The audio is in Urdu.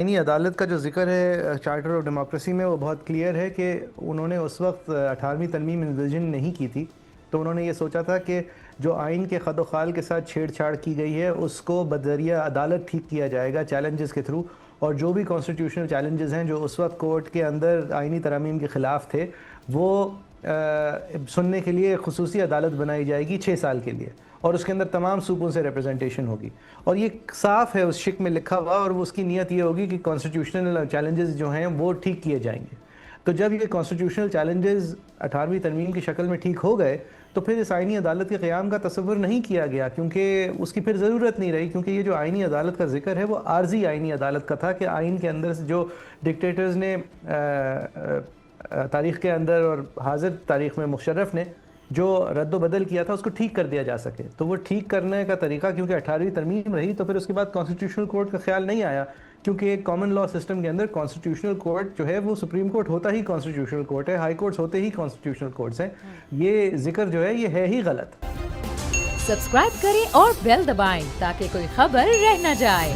آئینی عدالت کا جو ذکر ہے چارٹر آف ڈیموکریسی میں وہ بہت کلیئر ہے کہ انہوں نے اس وقت 18ویں ترمیم انویژن نہیں کی تھی، تو انہوں نے یہ سوچا تھا کہ جو آئین کے خد و خال کے ساتھ چھیڑ چھاڑ کی گئی ہے اس کو بذریعہ عدالت ٹھیک کیا جائے گا چیلنجز کے تھرو، اور جو بھی کانسٹیٹیوشنل چیلنجز ہیں جو اس وقت کورٹ کے اندر آئینی ترامیم کے خلاف تھے وہ سننے کے لیے خصوصی عدالت بنائی جائے گی 6 سال کے لیے، اور اس کے اندر تمام صوبوں سے ریپرزنٹیشن ہوگی، اور یہ صاف ہے اس شک میں لکھا ہوا، اور اس کی نیت یہ ہوگی کہ کانسٹیٹیوشنل چیلنجز جو ہیں وہ ٹھیک کیے جائیں گے۔ تو جب یہ کانسٹیٹیوشنل چیلنجز 18ویں ترمیم کی شکل میں ٹھیک ہو گئے تو پھر اس آئینی عدالت کے قیام کا تصور نہیں کیا گیا، کیونکہ اس کی پھر ضرورت نہیں رہی، کیونکہ یہ جو آئینی عدالت کا ذکر ہے وہ عارضی آئینی عدالت کا تھا کہ آئین کے اندر جو ڈکٹیٹرز نے تاریخ کے اندر اور حاضر تاریخ میں مشرف نے جو رد و بدل کیا تھا اس کو ٹھیک کر دیا جا سکے۔ تو وہ ٹھیک کرنے کا طریقہ کیونکہ 18ویں ترمیم رہی تو پھر اس کے بعد کانسٹیٹیوشنل کورٹ کا خیال نہیں آیا، کیونکہ ایک کامن لا سسٹم کے اندر کانسٹیٹیوشنل کورٹ جو ہے وہ سپریم کورٹ ہوتا ہی کانسٹیٹیوشنل کورٹ ہے، ہائی کورٹس ہوتے ہی کانسٹیٹیوشنل کورٹس ہیں۔ یہ ذکر جو ہے یہ ہے ہی غلط۔ سبسکرائب کریں اور بیل دبائیں تاکہ کوئی خبر رہ نہ جائے۔